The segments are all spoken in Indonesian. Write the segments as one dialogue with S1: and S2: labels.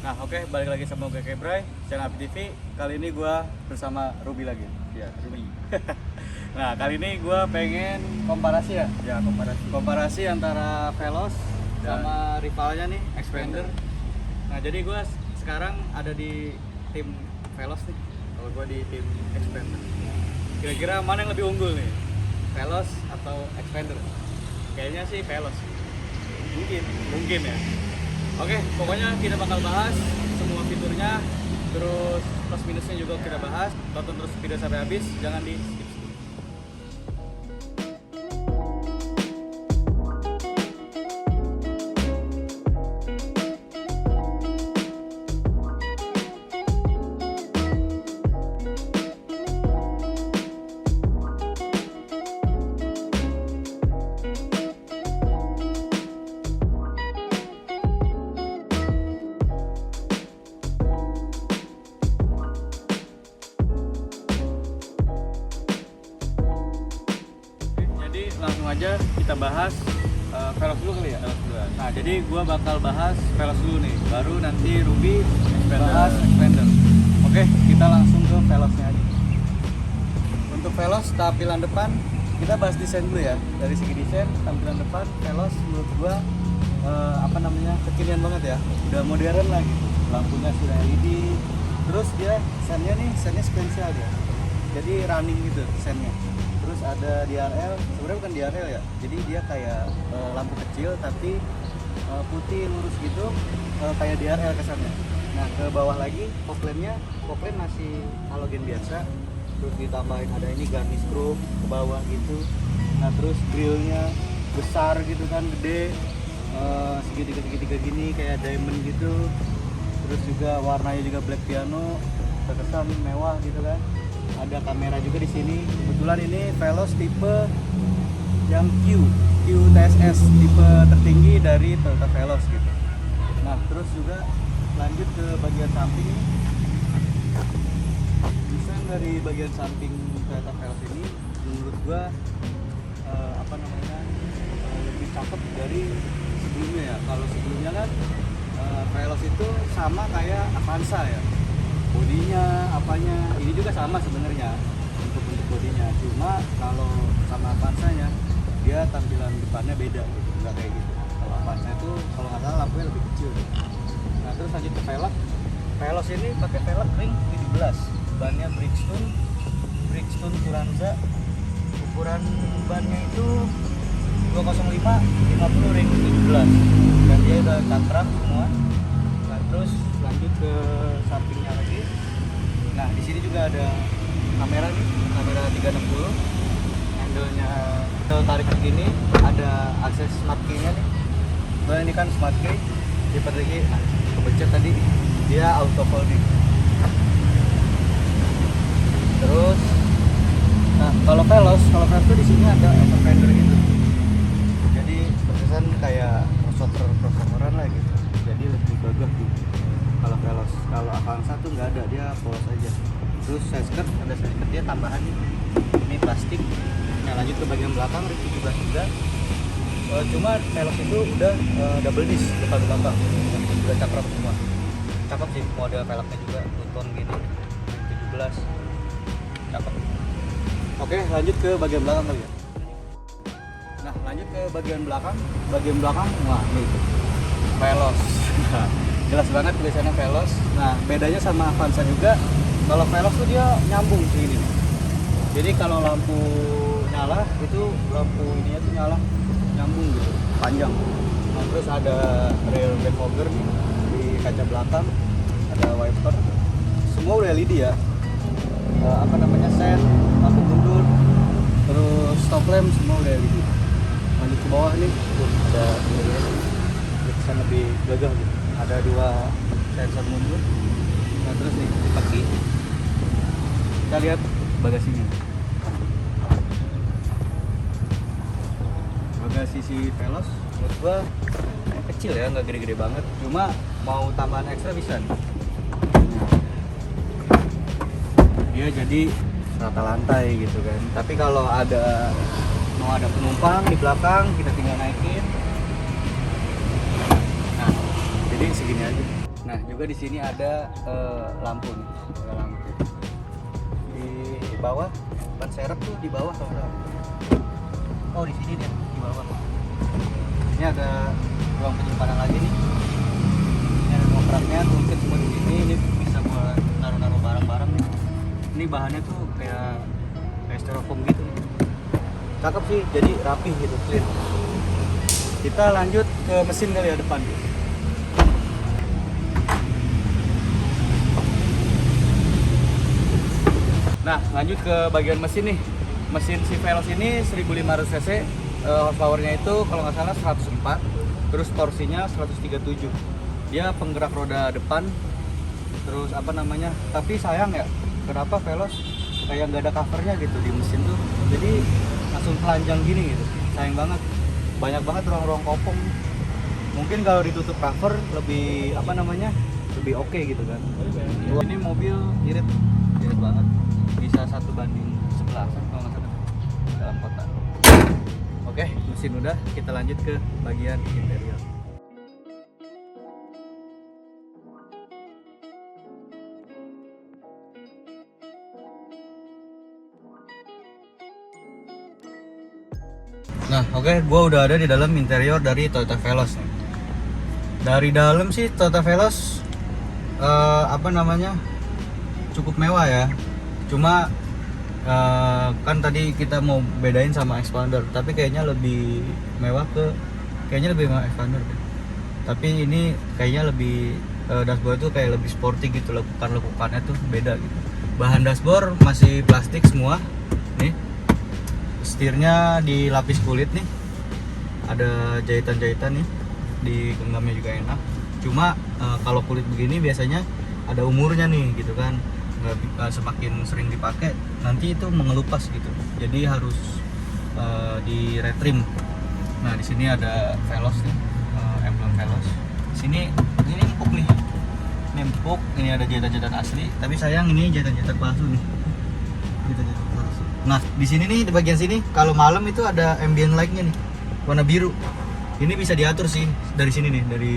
S1: Nah, oke, balik lagi sama gue Kebray, channel Api TV. Kali ini gue bersama Ruby lagi. Ya, Ruby. Nah, kali ini gue pengen komparasi ya. Ya, komparasi antara Veloz sama rivalnya nih, Xpander. Nah, jadi gue sekarang ada di tim Veloz nih. Kalau gue di tim Xpander. Kira-kira mana yang lebih unggul nih? Veloz atau Xpander? Kayaknya sih Veloz. Mungkin ya. Oke, pokoknya kita bakal bahas semua fiturnya, terus plus minusnya juga kita bahas. Tonton terus video sampai habis, jangan di skip. Langsung aja kita bahas Veloz dulu kali ya. Nah, jadi gua bakal bahas Veloz dulu nih, baru nanti Ruby bahas Xpander. Oke, kita langsung ke Veloznya aja. Untuk Veloz tampilan depan kita bahas desain dulu ya. Dari segi desain tampilan depan Veloz menurut gua kekinian banget ya. Udah modern lagi. Lampunya sudah LED. Terus dia sennya sequential ya. Jadi running gitu sennya. Terus ada DRL, sebenarnya bukan DRL ya, jadi dia kayak lampu kecil tapi putih lurus gitu, kayak DRL kesannya. Nah, ke bawah lagi fog lamp masih halogen biasa, terus ditambahin ada ini garnish chrome ke bawah gitu. Nah, terus grillnya besar gitu kan, gede, segitiga gini kayak diamond gitu. Terus juga warnanya juga black piano, terkesan mewah gitu kan. Ada kamera juga di sini. Kebetulan ini Veloz tipe yang QTSS, tipe tertinggi dari Toyota Veloz gitu. Nah, terus juga lanjut ke bagian samping. Desain dari bagian samping Toyota Veloz ini menurut gua lebih cakep dari sebelumnya ya. Kalau sebelumnya kan Veloz itu sama kayak Avanza ya. Bodinya, apanya, ini juga sama sebenarnya untuk bodinya. Cuma kalau sama Avanza-nya, dia tampilan depannya beda gitu, nggak kayak gitu. Kalau Avanza itu kalau nggak salah lampunya lebih kecil gitu. Nah, terus lanjut ke velg. Veloz ini pakai velg ring 17, bannya Bridgestone Turanza. Ukuran bannya itu 205 50 ring 17, dan dia udah tantrak semua. Nah, terus lanjut ke sampingnya lagi. Nah, di sini juga ada kamera nih, kamera 360. Handle-nya tarik ke gini, ada akses smart key-nya nih. Nah, ini kan smart key, diperlagi, kebencet tadi, dia auto folding. Terus, nah kalau Veloz tuh di sini ada fender gitu. Jadi terkesan kayak crossover-crossoveran lah gitu. Jadi lebih gagah gitu. Kalau Veloz, kalau Avanza tuh nggak ada, dia polos aja. Terus ada side dia tambahan ini plastik. Nah, lanjut ke bagian belakang ring 17 juga. Cuma Veloz itu udah double disc depan belakang, udah cakep semua. Cakep sih model velgnya juga, two-tone gini 17, cakep. Oke, lanjut ke bagian belakang kali ya. Nah, lanjut ke bagian belakang. Wah, ini Veloz. Jelas banget tulisannya Veloz. Nah, bedanya sama Avanza juga, kalau Veloz tuh dia nyambung sih ini. Jadi kalau lampu nyala itu lampu ininya tuh nyala nyambung gitu, panjang. Nah, terus ada rear defogger di kaca belakang, ada wiper. Semua udah LED ya. Sen, lampu mundur, terus stop lamp semua udah LED. Lanjut ke bawah nih, ada kesan lebih gagah gitu. Ada dua sensor mundur. Nah, terus nih di kaki kita lihat bagasinya. Bagasi si Veloz menurut gua kecil ya, nggak gede-gede banget. Cuma mau tambahan ekstra bisa nih. Dia jadi rata lantai gitu kan. Tapi kalau mau ada penumpang di belakang, kita tinggal naikin. Nah, jadi segini aja. Nah juga di sini ada lampu nih, ada lampu di bawah. Ban serep tuh di bawah kalau nggak salah. Oh di sini dia di bawah. Ini ada ruang penyimpanan lagi nih. Ini ada ngopraknya, mungkin semua di sini. Ini bisa buat naruh-naruh barang-barang nih. Ini bahannya tuh kayak styrofoam gitu nih. Cakep sih, jadi rapi gitu, clean. Kita lanjut ke mesin kali ya depan. Nah, lanjut ke bagian mesin nih. Mesin si Veloz ini 1500 cc, horsepower-nya itu kalau nggak salah 104, terus torsinya 137. Dia penggerak roda depan, terus apa namanya? Tapi sayang ya, kenapa Veloz kayak nggak ada covernya gitu di mesin tuh. Jadi langsung telanjang gini gitu. Sayang banget. Banyak banget ruang-ruang kopong. Mungkin kalau ditutup cover lebih apa namanya? Lebih oke gitu kan. Ini mobil irit banget. Bisa 1:11 kalau nggak salah dalam kota. Oke, mesin udah, kita lanjut ke bagian interior. Nah, oke, gua udah ada di dalam interior dari Toyota Veloz nih. Dari dalam sih Toyota Veloz apa namanya? Cukup mewah ya. Cuma kan tadi kita mau bedain sama Expander, tapi kayaknya lebih mewah Expander deh. Tapi ini kayaknya lebih dashboard tuh kayak lebih sporty gitu, lekukannya tuh beda gitu. Bahan dashboard masih plastik semua nih. Setirnya dilapis kulit nih. Ada jahitan-jahitan nih. Di genggamnya juga enak. Cuma kalau kulit begini biasanya ada umurnya nih gitu kan. Semakin sering dipakai nanti itu mengelupas gitu, jadi harus di retrim. Nah di sini ada Veloz nih, emblem Veloz. Sini ini empuk nih, ini empuk. Ini ada jahitan-jahitan asli, tapi sayang ini jahitan-jahitan palsu nih. Jahitan-jahitan palsu. Nah di sini nih, di bagian sini kalau malam itu ada ambient light-nya nih, warna biru. Ini bisa diatur sih dari sini nih, dari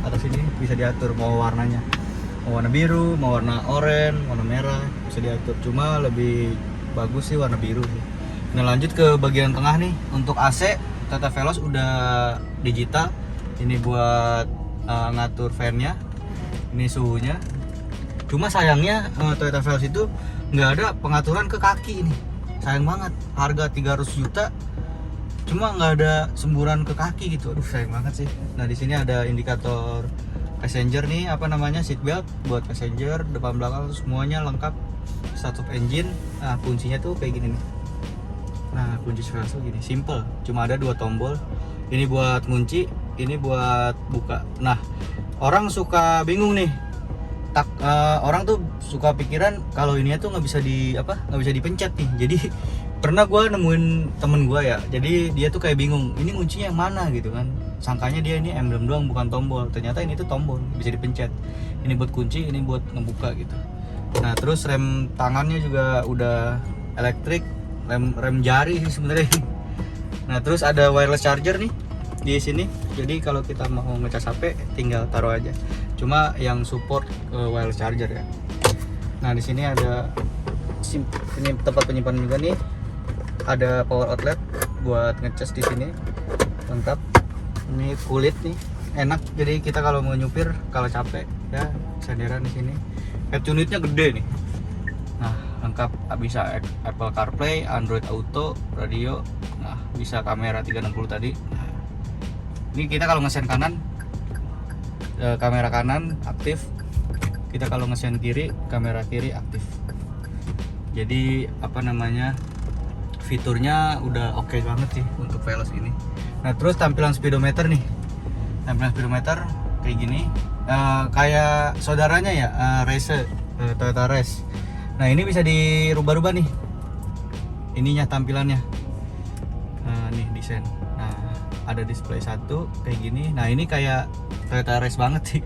S1: atas ini bisa diatur mau warnanya. Mau warna biru, mau warna oranye, warna merah, bisa diatur. Cuma lebih bagus sih warna biru sih. Nah lanjut ke bagian tengah nih. Untuk AC, Toyota Veloz udah digital. Ini buat ngatur fan-nya. Ini suhunya. Cuma sayangnya Toyota Veloz itu nggak ada pengaturan ke kaki ini. Sayang banget. Harga 300 juta, cuma nggak ada semburan ke kaki gitu. Aduh sayang banget sih. Nah di sini ada indikator passenger nih, apa namanya, seat belt buat passenger, depan belakang semuanya lengkap. Start of engine. Nah kuncinya tuh kayak gini nih. Nah kunci Veloz tuh gini, simple, cuma ada 2 tombol. Ini buat kunci, ini buat buka. Nah orang suka bingung nih, orang tuh suka pikiran kalau ini tuh nggak bisa dipencet nih. Jadi pernah gue nemuin temen gue ya, jadi dia tuh kayak bingung ini kuncinya yang mana gitu kan. Sangkanya dia ini emblem doang bukan tombol, ternyata ini tuh tombol, bisa dipencet. Ini buat kunci, ini buat ngebuka gitu. Nah terus rem tangannya juga udah elektrik, rem jari sih sebenarnya. Nah terus ada wireless charger nih di sini, jadi kalau kita mau ngecas HP tinggal taruh aja. Cuma yang support wireless charger ya. Nah di sini ada ini tempat penyimpanan juga nih. Ada power outlet buat ngecas di sini, lengkap. Ini kulit nih, enak. Jadi kita kalau mau nyupir, kalau capek ya senderan di sini. Head unitnya gede nih. Nah lengkap, bisa Apple CarPlay, Android Auto, radio. Nah bisa kamera 360 tadi. Nah, ini kita kalau ngesen kanan, kamera kanan aktif. Kita kalau ngesen kiri, kamera kiri aktif. Jadi apa namanya, fiturnya udah oke banget sih untuk Veloz ini. Nah terus tampilan speedometer nih, tampilan speedometer kayak gini, kayak saudaranya ya, Race, Toyota Race. Nah ini bisa dirubah-rubah nih, ininya tampilannya. Nih desain. Nah ada display satu kayak gini. Nah ini kayak Toyota Race banget sih,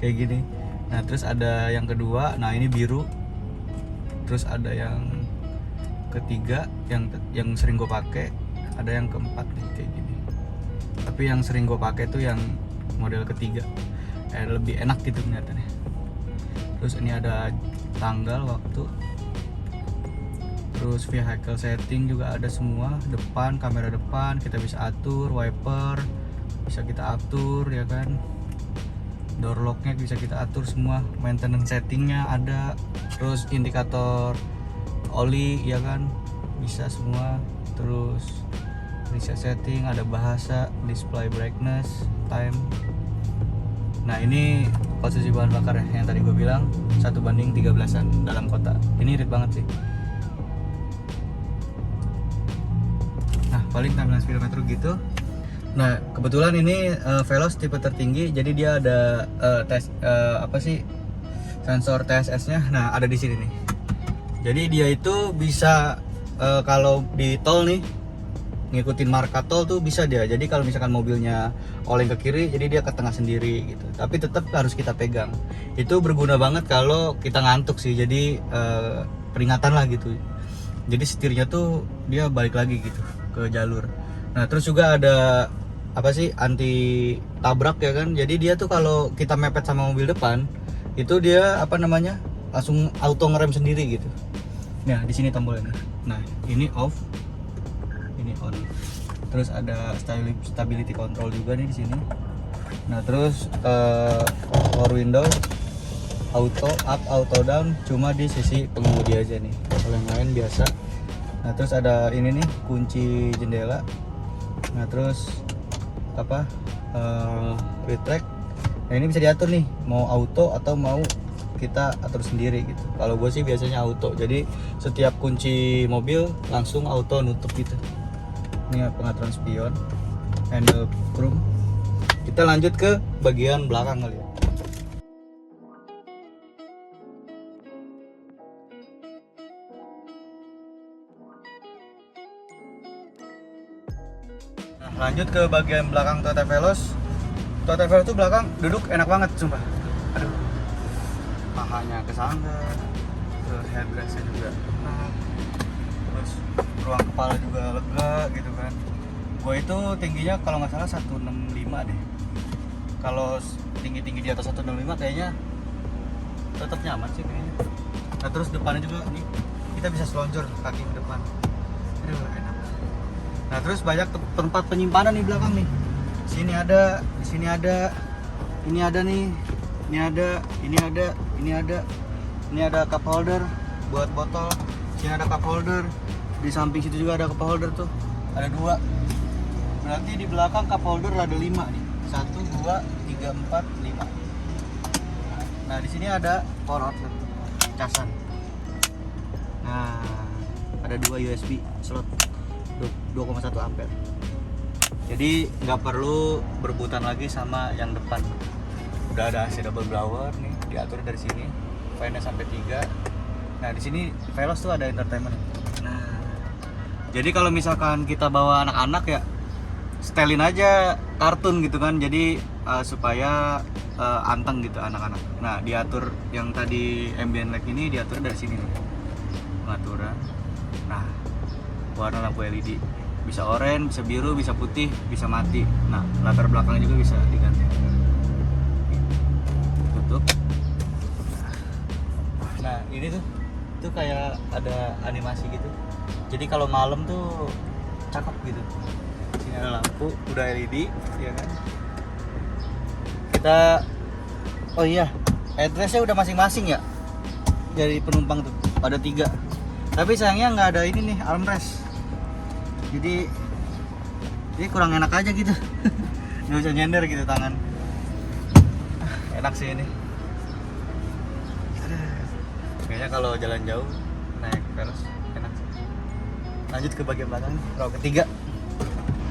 S1: kayak gini. Nah terus ada yang kedua, nah ini biru. Terus ada yang ketiga, yang sering gue pakai. Ada yang keempat nih kayak gini. Tapi yang sering gue pakai tuh yang model ketiga, lebih enak gitu kelihatannya. Terus ini ada tanggal, waktu. Terus vehicle setting juga ada semua. Depan, kamera depan kita bisa atur, wiper bisa kita atur ya kan. Door locknya bisa kita atur semua. Maintenance settingnya ada. Terus indikator oli ya kan, bisa semua. Terus reset setting, ada bahasa, display brightness, time. Nah ini posisi bahan bakar ya, yang tadi gue bilang 1:13an dalam kota. Ini irit banget sih. Nah paling tampilan speedometer gitu. Nah kebetulan ini Veloz tipe tertinggi, jadi dia ada sensor TSS-nya. Nah ada di sini nih. Jadi dia itu bisa kalau di tol nih ngikutin marka tol tuh bisa dia. Jadi kalau misalkan mobilnya oleng ke kiri, jadi dia ke tengah sendiri gitu. Tapi tetap harus kita pegang. Itu berguna banget kalau kita ngantuk sih. Jadi peringatan lah gitu. Jadi setirnya tuh dia balik lagi gitu ke jalur. Nah terus juga ada anti tabrak ya kan. Jadi dia tuh kalau kita mepet sama mobil depan, itu dia langsung auto ngerem sendiri gitu. Nah di sini tombolnya. Nah ini off, ini on. Terus ada stability control juga nih di sini. Nah terus power window, auto up, auto down, cuma di sisi pengemudi aja nih. Kalau yang lain biasa. Nah terus ada ini nih kunci jendela. Nah terus retract. Nah ini bisa diatur nih, mau auto atau mau kita atur sendiri gitu. Kalau gue sih biasanya auto. Jadi setiap kunci mobil langsung auto nutup gitu. Ini pengaturan spion, handle chrome. Kita lanjut ke bagian belakang kali ya. Nah, lanjut ke bagian belakang Toyota Veloz. Toyota Veloz tuh belakang duduk enak banget sumpah. Aduh, pahanya kesangga, terus headrestnya juga enak, terus ruang kepala juga lega gitu kan. Gue itu tingginya kalau nggak salah 165 deh. Kalau tinggi-tinggi di atas 165 kayaknya tetap nyaman sih kayaknya. Nah terus depannya juga nih kita bisa selonjor kaki ke depan. Aduh enak. Nah terus banyak tempat penyimpanan di belakang nih. Sini ada, di sini ada, ini ada nih, ini ada, ini ada, ini ada, ini ada cup holder buat botol. Sini ada cup holder. Di samping situ juga ada cup holder tuh, ada 2. Berarti di belakang cup holder ada 5 nih. 1, 2, 3, 4, 5. Nah di sini ada power outlet, casan. Nah ada 2 USB slot 2,1 ampere. Jadi nggak perlu berebutan lagi sama yang depan. Udah ada AC double blower nih, diatur dari sini. Fan-nya sampai 3. Nah di sini Veloz tuh ada entertainment. Nah jadi kalau misalkan kita bawa anak-anak ya, setelin aja kartun gitu kan. Jadi supaya anteng gitu anak-anak. Nah diatur yang tadi ambient light ini diatur dari sini nih, pengaturan. Nah warna lampu LED bisa oranye, bisa biru, bisa putih, bisa mati. Nah latar belakangnya juga bisa diganti. Tutup. Nah ini tuh kayak ada animasi gitu. Jadi kalau malam tuh cakep gitu. Sini ada lampu, udah LED, ya kan. Kita, oh iya, addressnya udah masing-masing ya. Dari penumpang tuh, ada 3. Tapi sayangnya nggak ada ini nih, armrest. Jadi kurang enak aja gitu. Nggak bisa nyender gitu tangan. Enak sih ini. Kayaknya kalau jalan jauh naik Veloz enak sih. Lanjut ke bagian belakang nih, row ketiga.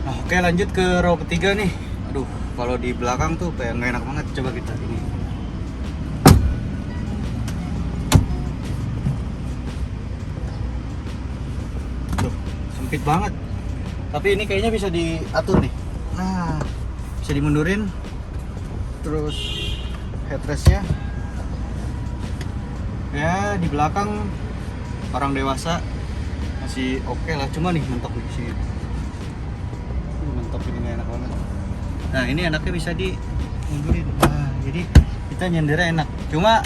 S1: Nah, oke lanjut ke row ketiga nih. Aduh, kalau di belakang tuh kayak nggak enak banget. Coba kita ini. Tuh, sempit banget. Tapi ini kayaknya bisa diatur nih. Nah, bisa dimundurin. Terus headrestnya. Ya di belakang orang dewasa masih oke lah, cuma nih mentok di sini. Mentok ini nggak enak banget. Nah ini enaknya bisa dimundurin. Nah jadi kita nyendernya enak. Cuma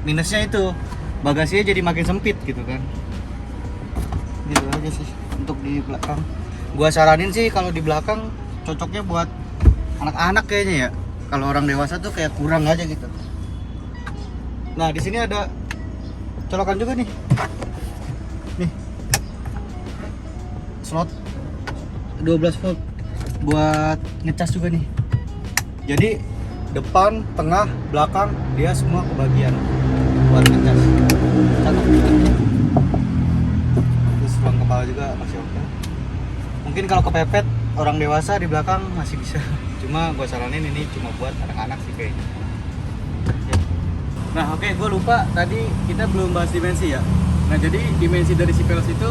S1: minusnya itu bagasinya jadi makin sempit gitu kan. Gitu aja sih untuk di belakang. Gua saranin sih kalau di belakang cocoknya buat anak-anak kayaknya ya. Kalau orang dewasa tuh kayak kurang aja gitu. Nah, di sini ada colokan juga nih. Nih. Slot 12 volt buat ngecas juga nih. Jadi depan, tengah, belakang dia semua kebagian buat ngecas. Cakep. Terus ruang kepala juga masih oke. Mungkin kalau kepepet orang dewasa di belakang masih bisa. Cuma gue saranin ini cuma buat anak-anak sih kayaknya. Ya. Nah oke, gue lupa tadi kita belum bahas dimensi ya. Nah jadi dimensi dari si Veloz itu,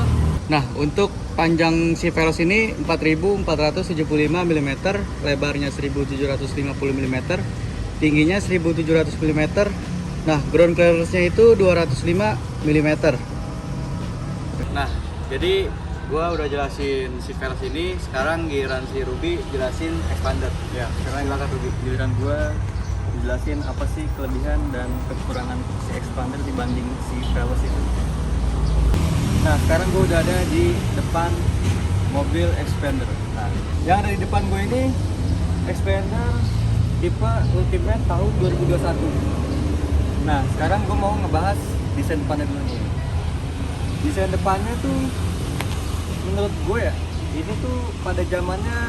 S1: nah untuk panjang si Veloz ini 4475 mm, lebarnya 1750 mm, tingginya 1700 mm. Nah ground clearance-nya itu 205 mm. Nah jadi gua udah jelasin si Veloz ini, sekarang giliran si Ruby jelasin expander. Ya, sekarang silakan Ruby.
S2: Giliran gua jelasin apa sih kelebihan dan kekurangan si expander dibanding si Veloz itu. Nah, sekarang gue udah ada di depan mobil expander. Nah, yang ada di depan gue ini expander tipe Ultimate tahun 2021. Nah, sekarang gue mau ngebahas desain depannya dulu nih. Desain depannya tuh menurut gue ya, ini tuh pada zamannya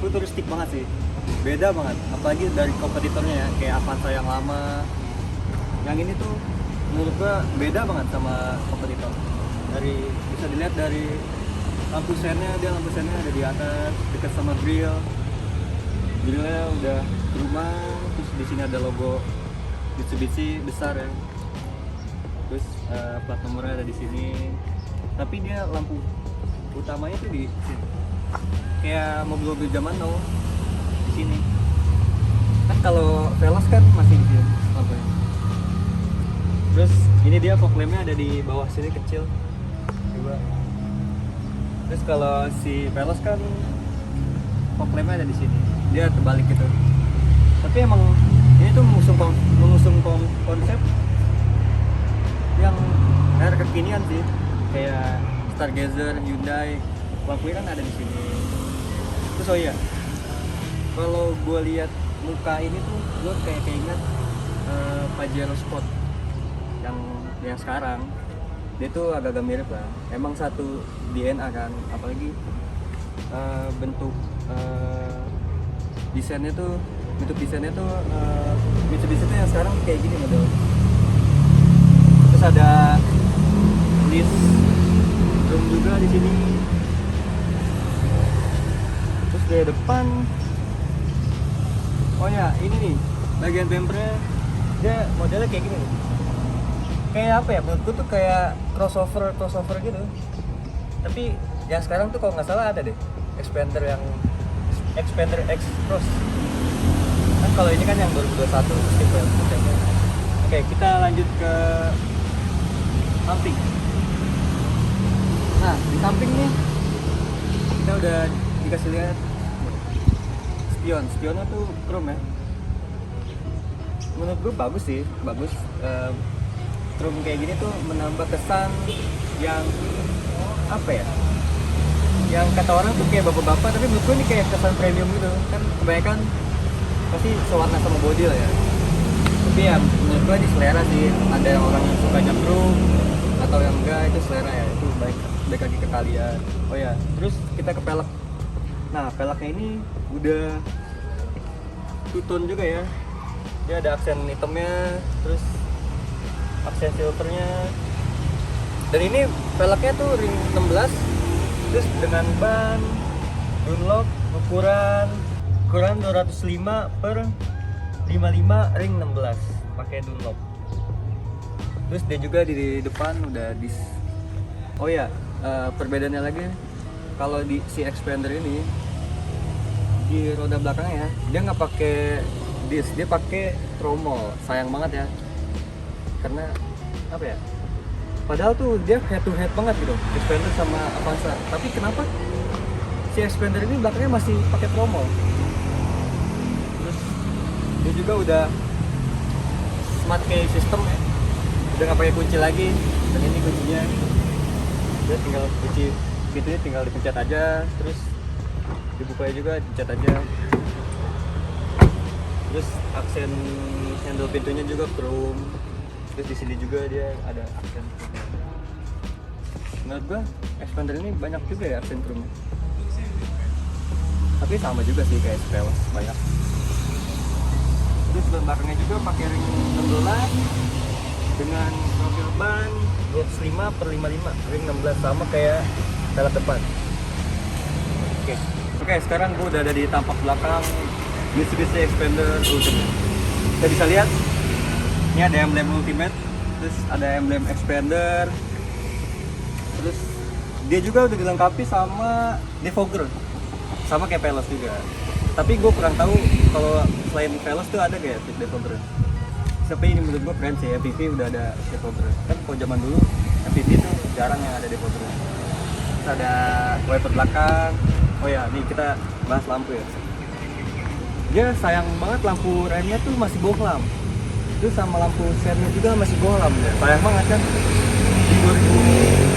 S2: futuristik banget sih. Beda banget, apalagi dari kompetitornya ya, kayak Avanza yang lama. Yang ini tuh menurut gue beda banget sama kompetitor. Bisa dilihat dari lampu sennya, dia lampu sennya ada di atas dekat sama grillnya udah berubah. Terus di sini ada logo Mitsubishi besar ya, terus plat nomornya ada di sini, tapi dia lampu utamanya tuh di sini kayak mobil-mobil zaman now di sini kan. Kalau Veloz kan masih di sini lampunya. Terus ini dia fog lampnya ada di bawah sini kecil juga. Terus kalau si Veloz kan fog lampnya ada di sini, dia terbalik gitu. Tapi emang ini tuh mengusung konsep yang air kekinian sih, kayak Stargazer, Hyundai, lampunya kan ada di sini. Terus oh iya, kalau gue lihat muka ini tuh gue kayak keinget Pajero Sport yang sekarang. Dia tuh agak-agak mirip lah, emang satu DNA kan, apalagi bentuk desainnya tuh Mitsubishi tuh yang sekarang kayak gini model. Terus ada list room juga di sini. Terus dari depan, oh ya ini nih bagian bumpernya, dia modelnya kayak gini nih. Kayak apa ya, menurutku tuh kayak crossover gitu. Tapi yang sekarang tuh kalau nggak salah ada deh expander X Cross kan. Kalau ini kan yang 2021 tipe. Oke, kita lanjut ke samping. Nah di samping nih kita udah dikasih lihat spionnya tuh chrome ya. Menurut gue bagus sih, chrome kayak gini tuh menambah kesan yang apa ya, yang kata orang tuh kayak bapak-bapak, tapi menurut gue ini kayak kesan premium gitu kan. Kebanyakan pasti sewarna sama body lah ya, tapi ya menurut gue ini selera sih. Ada yang orang yang suka nyemprung atau yang enggak, itu selera ya, itu baik lagi ke kalian. Oh ya, terus kita ke pelek. Nah peleknya ini udah two-tone juga ya, dia ada aksen hitamnya, terus aksen silvernya. Dan ini velgnya tuh ring 16, terus dengan ban Dunlop ukuran 205/55 ring 16 pakai Dunlop. Terus dia juga di depan udah disc. Oh ya, perbedaannya lagi, kalau di si expander ini di roda belakangnya dia nggak pakai disc, dia pakai tromol. Sayang banget ya, karena apa ya, padahal tuh dia head to head banget gitu expander sama Avanza. Tapi kenapa si expander ini belakangnya masih pakai tromol? Terus dia juga udah smart key system ya, udah nggak pakai kunci lagi. Dan ini kuncinya dia tinggal kunci pintunya tinggal dipencet aja, terus dibukanya juga dipencet aja. Terus aksen handle pintunya juga chrome. Terus di sini juga dia ada aksen chrome. Menurut gua Expander ini banyak juga ya aksen chrome. Tapi sama juga sih kayak Veloz, banyak. Terus ban belakangnya juga pakai ring 16 dengan profil ban 25/55, ring 16 sama kayak velg depan. Oke, sekarang gue udah ada di tampak belakang Mitsubishi Expander Ultimate. Kita bisa lihat, ini ada emblem Ultimate, terus ada emblem Expander, terus dia juga udah dilengkapi sama defogger, sama kayak Veloz juga. Tapi gue kurang tahu kalau selain Veloz tuh ada kayak defogger. Tapi ini menurut gue keren sih, MPV udah ada defogger. Kan kalau zaman dulu MPV tuh jarang yang ada defogger. Terus ada wiper belakang. Oh ya, nih kita bahas lampu ya. Dia sayang banget lampu remnya tuh masih bohlam. Terus sama lampu sernya juga masih bohlam ya. Sayang banget kan.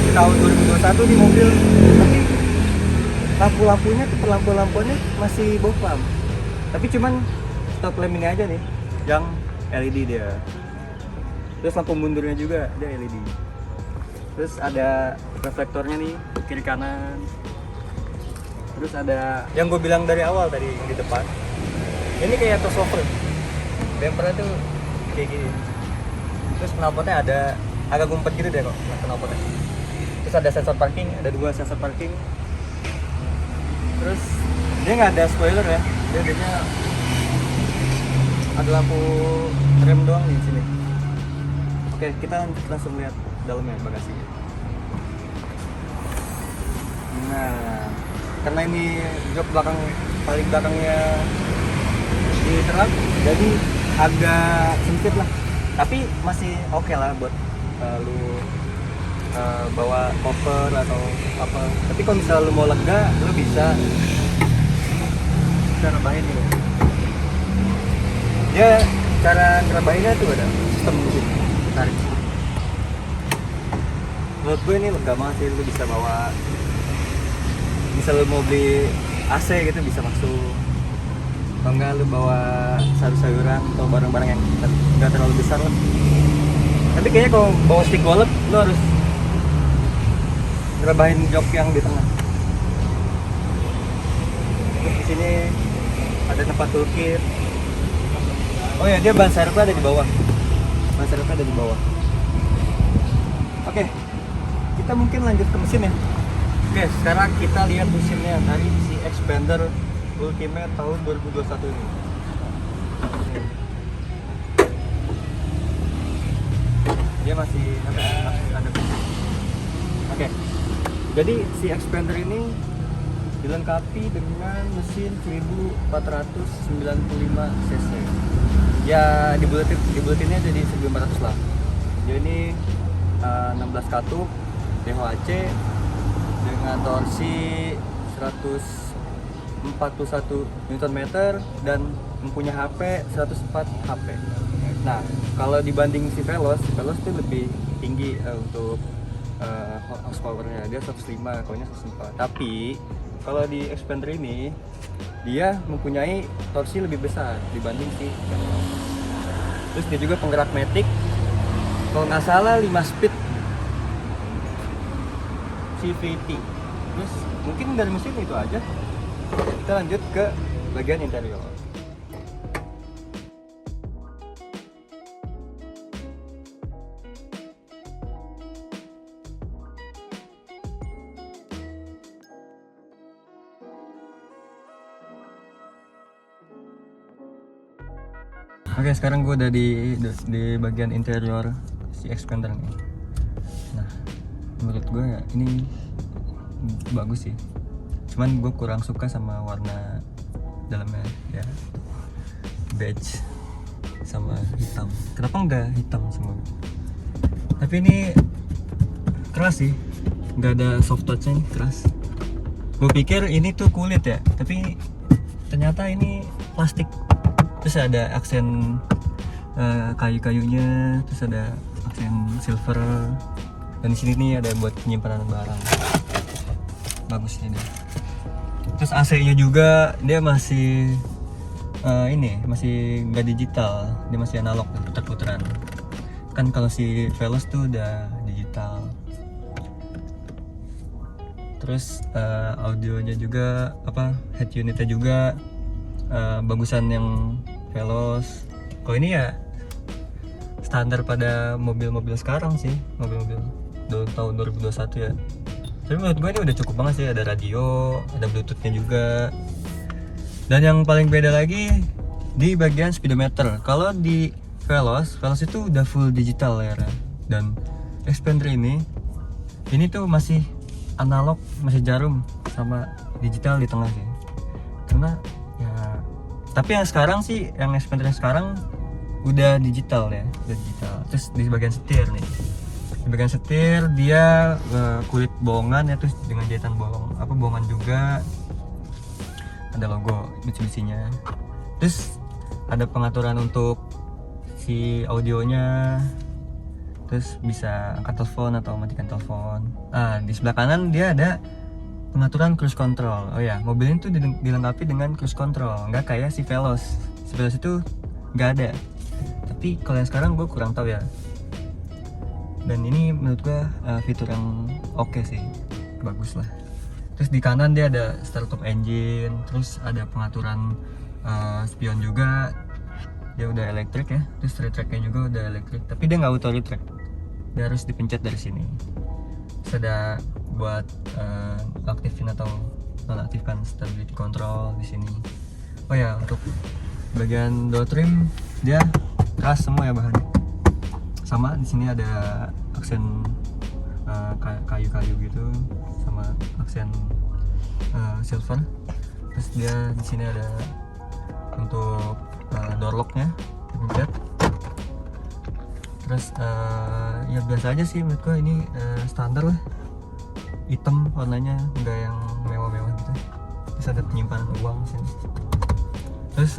S2: Di tahun 2021 di mobil, tapi lampu-lampunya tuh lampu-lampunya masih bohlam. Tapi cuman stop lamp ini aja nih yang LED dia. Terus lampu mundurnya juga dia LED. Terus ada reflektornya nih kiri kanan. Terus ada yang gue bilang dari awal tadi yang di depan. Ini kayak crossover. Bumpernya tuh kayak gini. Terus knalpotnya ada agak gumpet gitu deh kok knalpotnya. Terus ada sensor parking, ada 2 sensor parking. Terus dia nggak ada spoiler ya. Dia adanya ada lampu rem doang di sini. Oke, kita langsung lihat dalamnya bagasinya. Nah, karena ini jok belakang paling belakangnya di truk, jadi agak sempit lah. Tapi masih oke lah buat lu bawa koper atau apa. Tapi kalau misalnya lu mau lega, lu bisa rebahin ini. Dia cara ngerebahinnya tuh ada sistem gitu, tarik. Menurut gue ini lega banget sih, lu bisa bawa. Misal lu mau beli AC gitu bisa masuk. Atau enggak lu bawa sayur-sayuran atau barang-barang yang nggak terlalu besar lah. Tapi kayaknya kalau bawa stick wallet lu harus ngerebahin jok yang di tengah. Terus di sini ada tempat toolkit. Oh ya, dia ban serepnya ada di bawah. Ban serepnya ada di bawah. Oke, kita mungkin lanjut ke mesin ya. Oke, sekarang kita lihat mesinnya dari si Expander Ultimate tahun 2021 ini. Dia masih ada. Oke, jadi si Expander ini dilengkapi dengan mesin 1495 cc. Ya dibuletinnya jadi 1500 lah. Jadi ini 16 katup DHC dengan torsi 141 Nm dan mempunyai HP 104 HP. Nah, kalau dibanding si Veloz tuh lebih tinggi untuk horsepower-nya. Dia 105, kalau-nya 104. Tapi kalau di Expander ini dia mempunyai torsi lebih besar dibanding si Veloz. Terus dia juga penggerak matic, kalau nggak salah 5 speed CVT. Terus mungkin dari mesin itu aja. Kita lanjut ke bagian interior. Oke, sekarang gue udah di bagian interior si Expander nih. Nah, menurut gue ya ini bagus sih. Cuman gue kurang suka sama warna dalamnya ya, beige sama hitam. Kenapa enggak hitam semua? Tapi ini keras sih, nggak ada soft touchnya, keras. Gue pikir ini tuh kulit ya, tapi ternyata ini plastik. Terus ada aksen kayu-kayunya, terus ada aksen silver, dan di sini nih ada buat penyimpanan barang. Bagus ini. Terus AC-nya juga dia masih masih nggak digital, dia masih analog, putar-putaran. Kan kalau si Veloz tuh udah digital. Terus audionya juga head unitnya juga bagusan yang Veloz. Kalau ini ya standar pada mobil-mobil sekarang sih, mobil-mobil tahun 2021 ya. Tapi menurut gue ini udah cukup banget sih, ada radio, ada bluetoothnya juga. Dan yang paling beda lagi di bagian speedometer. Kalau di Veloz itu udah full digital ya. Dan Xpander ini tuh masih analog, masih jarum sama digital di tengah sih. Karena ya, tapi yang sekarang sih, yang Xpander sekarang udah digital ya, udah digital. Terus di bagian setir nih, di bagian setir dia kulit bohongan ya, terus dengan jahitan bohongan juga, ada logo Mitsubishi-nya. Terus ada pengaturan untuk si audionya, terus bisa angkat telepon atau matikan telepon. Di sebelah kanan dia ada pengaturan cruise control. Oh ya, mobil ini tuh dilengkapi dengan cruise control, nggak kayak si Veloz. Si Veloz itu nggak ada. Tapi kalau yang sekarang gue kurang tahu ya. Dan ini menurut gue fitur yang oke sih, bagus lah. Terus di kanan dia ada startup engine, terus ada pengaturan spion juga. Dia udah elektrik ya, terus retract-nya juga udah elektrik. Tapi dia nggak auto retract, dia harus dipencet dari sini. Terus ada buat aktifin atau nonaktifkan stability control di sini. Oh ya, untuk bagian door trim dia keras semua ya bahannya. Sama di sini ada aksen kayu-kayu gitu, sama aksen silver. Terus dia di sini ada untuk door locknya, dipencet. Terus ya biasa aja sih menurut gua, ini standar lah, hitam warnanya, nggak yang mewah-mewah gitu. Terus ada penyimpanan uang di sini. Terus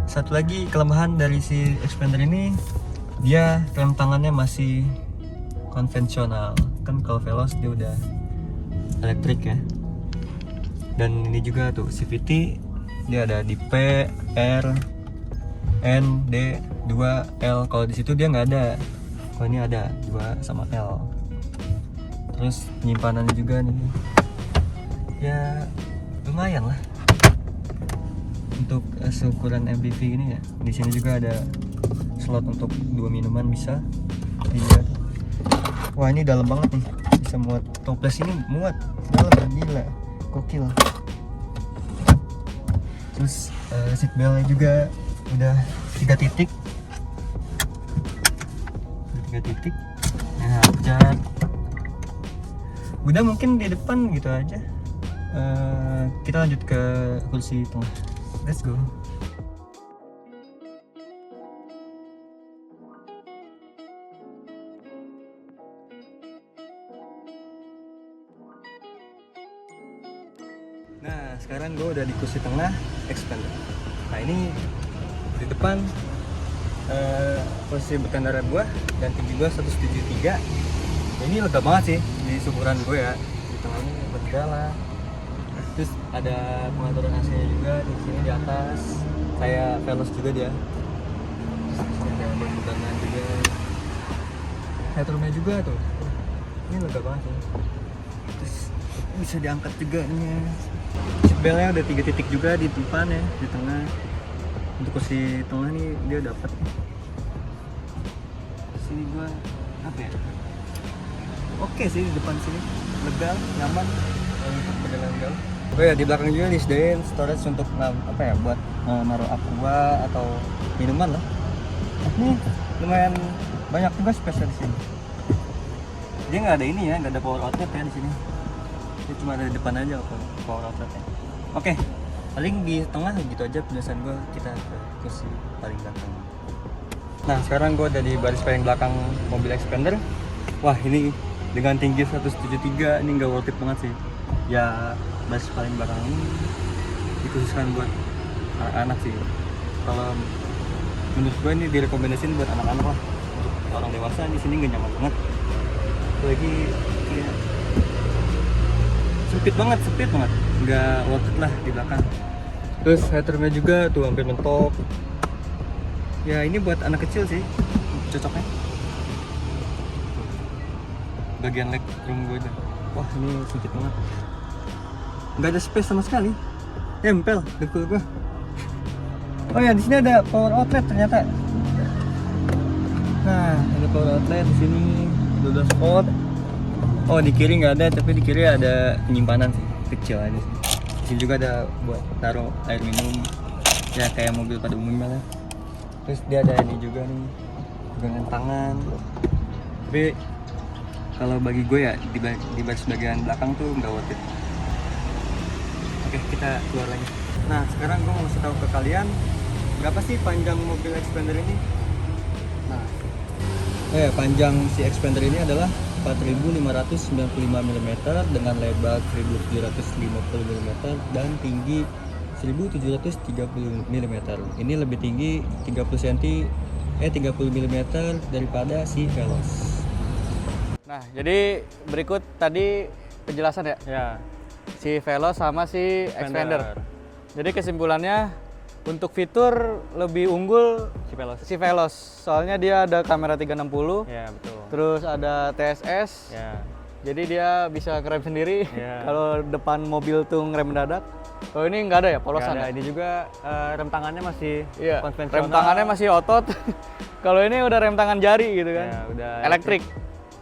S2: satu lagi kelemahan dari si Xpander ini, dia rem tangannya masih konvensional. Kan kalau Veloz dia udah elektrik ya. Dan ini juga tuh CVT dia ada di P, R, N, D, 2, L. Kalau di situ dia nggak ada. Kalau ini ada 2 sama L. Terus penyimpanannya juga nih, ya lumayan lah untuk seukuran MPV ini ya. Di sini juga ada slot untuk 2 minuman bisa. Iya. Wah, ini dalam banget nih, bisa muat toples ini, muat dalam, gila, gokil. Terus seat beltnya juga udah 3 titik. Nah, cat. Udah mungkin di depan gitu aja. Kita lanjut ke kursi tengah. Let's go. Nah, sekarang gue udah di kursi tengah Xpander. Nah, ini di depan posisi berkendara gue dan tinggi gue 173. Ini lega banget sih di syukuran gue ya. Di tengahnya lega lah. Terus ada pengaturan AC juga di sini di atas. Kayak Veloz juga dia. Terus ada pegangan juga. Headroomnya juga tuh. Ini lega banget sih. Terus bisa diangkat juga nih. Seatbeltnya udah 3 titik juga di depan ya, di tengah. Untuk kursi tengah nih dia dapat. Sini gua apa ya? Oke sih di depan sini, lega, nyaman untuk perjalanan jauh. Oh ya, di belakang juga disediain storage untuk buat naruh aqua atau minuman lah. Ini lumayan banyak juga space di sini. Dia nggak ada ini ya, nggak ada power outlet ya di sini. Dia cuma ada di depan aja power outletnya. Oke, paling di tengah gitu aja penjelasan gue. Kita ke kursi paling belakang. Nah, sekarang gue ada di baris paling belakang mobil Xpander. Wah, ini dengan tinggi 173 ini nggak worth it banget sih. Ya, baris paling belakang ini dikhususkan buat anak-anak sih. Kalau menurut gue ini direkomendasiin buat anak-anak lah. Untuk orang dewasa di sini nggak nyaman banget. Apalagi kayak sempit banget, nggak worth it lah di belakang. Terus headernya juga tuh hampir mentok. Ya ini buat anak kecil sih cocoknya. Bagian legroom gue itu, wah ini sempit banget, nggak ada space sama sekali, tempel dekul gue. Oh ya, di sini ada power outlet ternyata. Nah, ada power outlet di sini 12 volt. Oh, di kiri nggak ada, tapi di kiri ada penyimpanan sih, kecil aja sih. Di sini juga ada buat taruh air minum, ya kayak mobil pada umumnya lah. Terus dia ada ini juga nih, pegangan tangan. Tapi kalau bagi gue ya di baris bagian belakang tuh nggak worth it. Oke, kita keluar lagi. Nah, sekarang gue mau kasih tahu ke kalian berapa sih panjang mobil Xpander ini. Nah, panjang si Xpander ini adalah 4.595 mm dengan lebar 1.750 mm dan tinggi 1.730 mm. Ini lebih tinggi 30 mm daripada si Veloz.
S3: Nah, jadi berikut tadi penjelasan ya.
S2: Ya,
S3: Si Veloz sama si Xpander. Jadi kesimpulannya untuk fitur lebih unggul
S2: si Veloz.
S3: si Veloz. Soalnya dia ada kamera 360.
S2: Ya, betul.
S3: Terus ada TSS.
S2: Ya.
S3: Jadi dia bisa ngerem sendiri.
S2: Ya.
S3: Kalau depan mobil tuh ngerem mendadak. Kalau ini nggak ada ya, polosan
S2: Nggak ada.
S3: ya?
S2: Ini juga rem tangannya masih
S3: Iya.
S2: konvensional.
S3: Rem tangannya masih otot. Kalau ini udah rem tangan jari gitu kan.
S2: Ya, udah
S3: elektrik.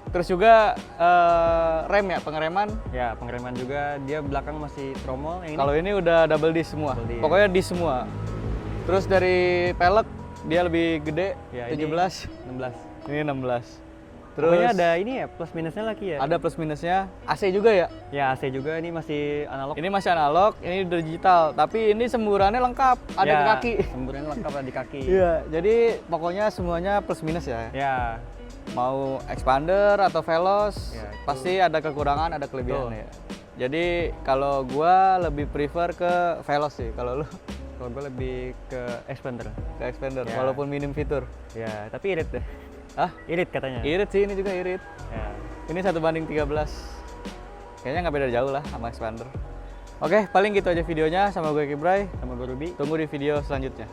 S3: Terus juga rem ya, pengereman.
S2: Ya, pengereman juga dia belakang masih tromol. Yang ini
S3: Kalau ini udah double disc semua.
S2: Double disc.
S3: Pokoknya disc semua. Terus dari pelek dia lebih gede,
S2: ya,
S3: 17.
S2: 16.
S3: Ini 16. Terus
S2: Pokoknya ada ini ya, plus minusnya lagi ya.
S3: ada plus minusnya. AC juga ya.
S2: Ya, AC juga ini masih analog.
S3: Ini masih analog, ini udah digital. Tapi ini semburannya lengkap, ada
S2: Ya,
S3: di kaki.
S2: semburannya lengkap ada di kaki.
S3: Iya, jadi pokoknya semuanya plus minus ya.
S2: Ya,
S3: Mau Xpander atau Veloz,
S2: Ya, itu.
S3: pasti ada kekurangan, ada kelebihan
S2: Betul.
S3: ya. Jadi kalau gua lebih prefer ke Veloz sih. Kalau lu
S2: kalau gue lebih ke Xpander.
S3: ke Xpander,
S2: Ya.
S3: walaupun minim fitur.
S2: Ya, tapi irit deh.
S3: Ah,
S2: Irit katanya.
S3: irit sih, ini juga irit.
S2: Ya.
S3: Ini 1:13. Kayaknya nggak beda jauh lah sama Xpander. Oke, paling gitu aja videonya sama gue Kibray.
S2: Sama gue Ruby.
S3: Tunggu di video selanjutnya.